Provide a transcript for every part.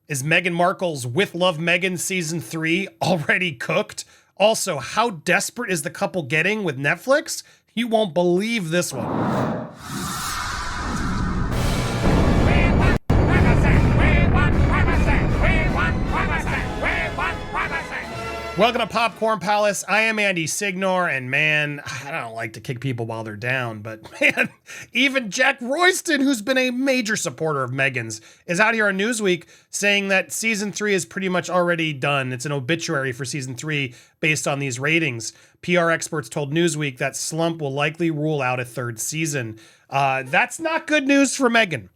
Is Meghan Markle's With Love Meghan season 3 already cooked? Also, how desperate is the couple getting with Netflix? You won't believe this one. Welcome to Popcorn Palace. I am Andy Signor, and man, I don't like to kick people while they're down, but man, even Jack Royston, who's been a major supporter of Meghan's, is out here on Newsweek saying that season 3 is pretty much already done. It's an obituary for season 3 based on these ratings. PR experts told Newsweek that slump will likely rule out a third season. That's not good news for Meghan.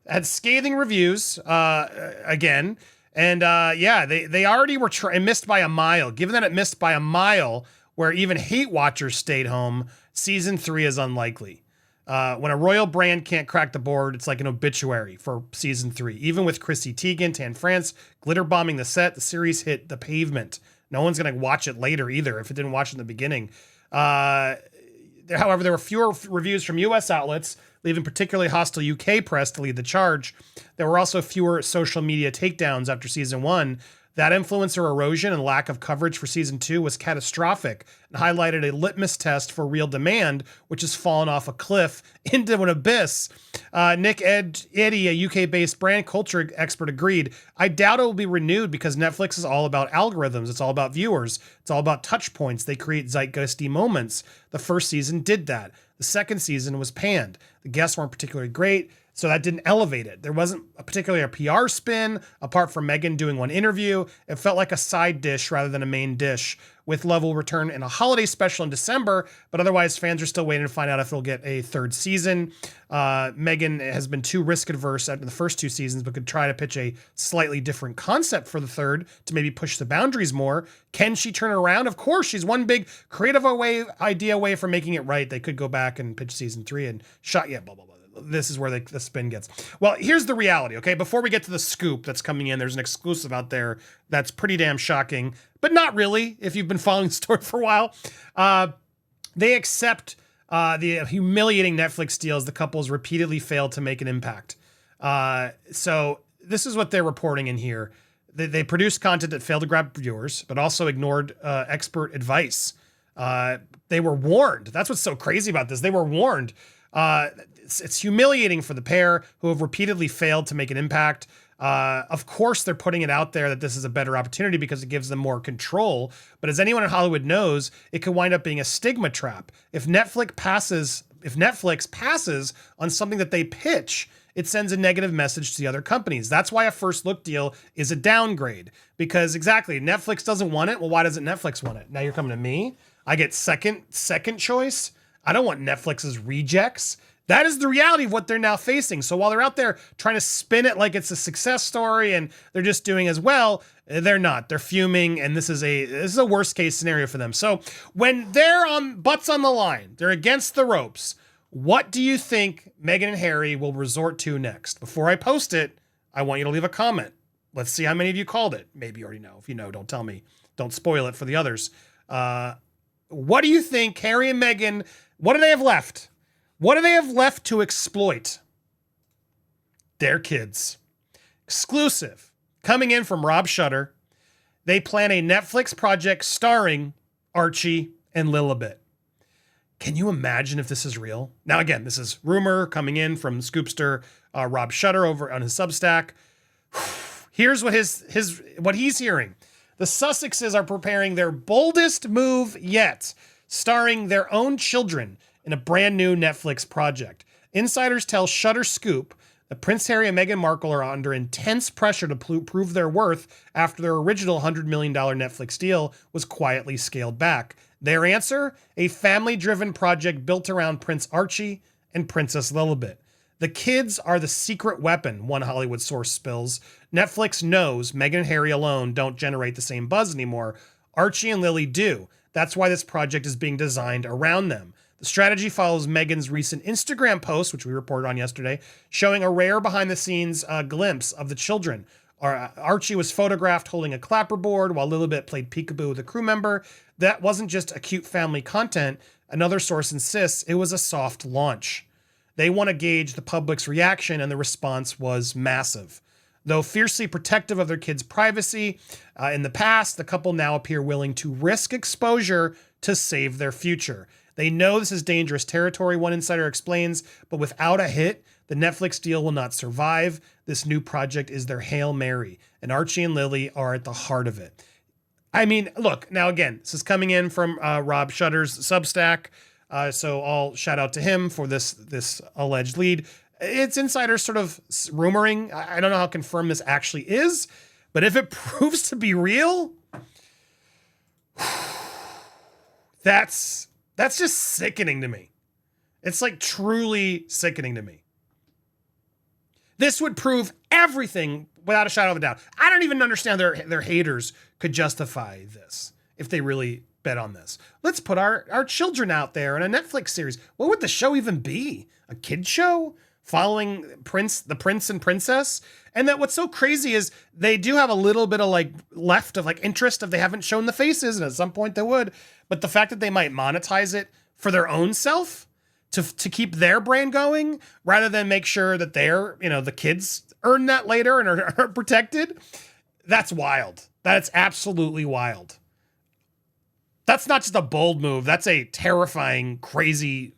Had scathing reviews again. And yeah, they already were missed by a mile. Given that it missed by a mile, where even hate watchers stayed home, season 3 is unlikely. When a royal brand can't crack the board, it's like an obituary for season 3. Even with Chrissy Teigen, Tan France, glitter bombing the set, the series hit the pavement. No one's going to watch it later either if it didn't watch it in the beginning. However, there were fewer reviews from U.S. outlets, leaving particularly hostile UK press to lead the charge. There were also fewer social media takedowns after season 1. That influencer erosion and lack of coverage for season 2 was catastrophic and highlighted a litmus test for real demand, which has fallen off a cliff into an abyss. Nick Eddy, a UK-based brand culture expert, agreed. I doubt it will be renewed because Netflix is all about algorithms. It's all about viewers. It's all about touch points. They create zeitgeisty moments. The first season did that. The second season was panned. The guests weren't particularly great, so that didn't elevate it. There wasn't particularly a PR spin, apart from Meghan doing one interview. It felt like a side dish rather than a main dish. With Love will return in a holiday special in December, but otherwise fans are still waiting to find out if it'll get a third season. Meghan has been too risk adverse after the first 2 seasons, but could try to pitch a slightly different concept for the third to maybe push the boundaries more. Can she turn it around? Of course, she's one big creative idea away from making it right. They could go back and pitch season 3 and blah, blah, blah. This is where the spin gets. Well, here's the reality, okay? Before we get to the scoop that's coming in, there's an exclusive out there that's pretty damn shocking, but not really if you've been following the story for a while. They accept the humiliating Netflix deals the couples repeatedly failed to make an impact. So this is what they're reporting in here. They produced content that failed to grab viewers, but also ignored expert advice. They were warned. That's what's so crazy about this. They were warned. It's humiliating for the pair who have repeatedly failed to make an impact. Of course, they're putting it out there that this is a better opportunity because it gives them more control. But as anyone in Hollywood knows, it could wind up being a stigma trap. If Netflix passes on something that they pitch, it sends a negative message to the other companies. That's why a first look deal is a downgrade. Because exactly, Netflix doesn't want it. Well, why doesn't Netflix want it? Now you're coming to me. I get second choice. I don't want Netflix's rejects. That is the reality of what they're now facing. So while they're out there trying to spin it like it's a success story and they're just doing as well, they're not. They're fuming, and this is a worst case scenario for them. So when they're on butts on the line, they're against the ropes. What do you think Meghan and Harry will resort to next? Before I post it, I want you to leave a comment. Let's see how many of you called it. Maybe you already know. If you know, don't tell me. Don't spoil it for the others. What do you think Harry and Meghan, what do they have left? What do they have left to exploit? Their kids. Exclusive. Coming in from Rob Shutter. They plan a Netflix project starring Archie and Lilibet. Can you imagine if this is real? Now, again, this is rumor coming in from Scoopster Rob Shutter over on his Substack. Here's what what he's hearing. The Sussexes are preparing their boldest move yet, starring their own children in a brand new Netflix project. Insiders tell Shutter Scoop that Prince Harry and Meghan Markle are under intense pressure to prove their worth after their original $100 million Netflix deal was quietly scaled back. Their answer? A family-driven project built around Prince Archie and Princess Lilibet. The kids are the secret weapon, one Hollywood source spills. Netflix knows Meghan and Harry alone don't generate the same buzz anymore. Archie and Lily do. That's why this project is being designed around them. The strategy follows Meghan's recent Instagram post, which we reported on yesterday, showing a rare behind-the-scenes glimpse of the children. Archie was photographed holding a clapperboard while Lilibet played peekaboo with a crew member. That wasn't just a cute family content. Another source insists it was a soft launch. They want to gauge the public's reaction, and the response was massive. Though fiercely protective of their kids' privacy in the past, the couple now appear willing to risk exposure to save their future. They know this is dangerous territory, one insider explains, but without a hit, the Netflix deal will not survive. This new project is their Hail Mary, and Archie and Lily are at the heart of it. I mean, look, now again, this is coming in from Rob Shutter's Substack, so I'll shout out to him for this alleged lead. It's insiders sort of rumoring. I don't know how confirmed this actually is, but if it proves to be real, that's just sickening to me. It's like truly sickening to me. This would prove everything without a shadow of a doubt. I don't even understand their haters could justify this if they really bet on this. Let's put our children out there in a Netflix series. What would the show even be? A kid show? Following the prince and princess? And that what's so crazy is they do have a little bit of like left of like interest if they haven't shown the faces, and at some point they would. But the fact that they might monetize it for their own self to keep their brand going rather than make sure that the kids earn that later and are protected, that's wild. That's absolutely wild. That's not just a bold move. That's a terrifying, crazy.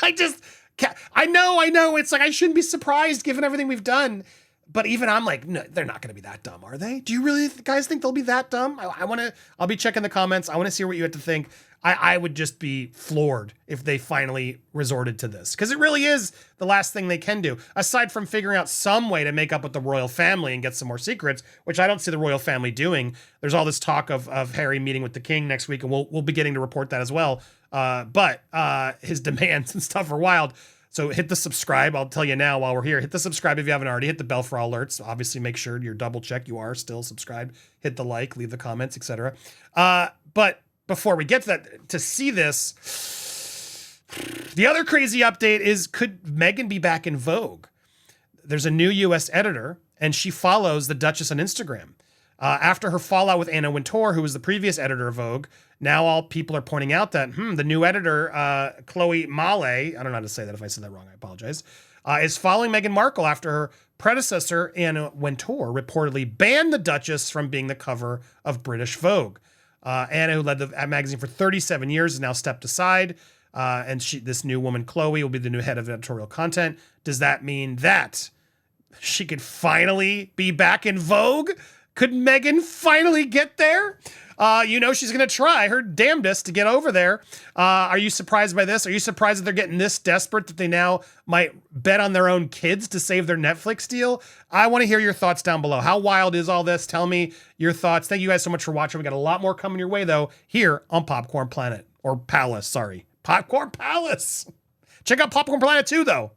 I know. It's like, I shouldn't be surprised given everything we've done. But even I'm like, no, they're not going to be that dumb, are they? Do you really guys think they'll be that dumb? I'll be checking the comments. I want to see what you have to think. I would just be floored if they finally resorted to this, because it really is the last thing they can do, aside from figuring out some way to make up with the royal family and get some more secrets, which I don't see the royal family doing. There's all this talk of Harry meeting with the king next week, and we'll be getting to report that as well. But his demands and stuff are wild. So hit the subscribe. I'll tell you now while we're here. Hit the subscribe if you haven't already. Hit the bell for all alerts. Obviously, make sure you're double check you are still subscribed. Hit the like, leave the comments, etc. But before we get to that, to see this, the other crazy update is, could Meghan be back in Vogue? There's a new U.S. editor, and she follows the Duchess on Instagram. After her fallout with Anna Wintour, who was the previous editor of Vogue, now all people are pointing out that the new editor, Chloe Male, I don't know how to say that. If I said that wrong, I apologize, is following Meghan Markle after her predecessor, Anna Wintour, reportedly banned the Duchess from being the cover of British Vogue. Anna, who led the magazine for 37 years, has now stepped aside. And this new woman, Chloe, will be the new head of editorial content. Does that mean that she could finally be back in Vogue? Could Meghan finally get there? She's going to try her damnedest to get over there. Are you surprised by this? Are you surprised that they're getting this desperate that they now might bet on their own kids to save their Netflix deal? I want to hear your thoughts down below. How wild is all this? Tell me your thoughts. Thank you guys so much for watching. We got a lot more coming your way, though, here on Popcorn Planet. Or Palace, sorry. Popcorn Palace. Check out Popcorn Planet too, though.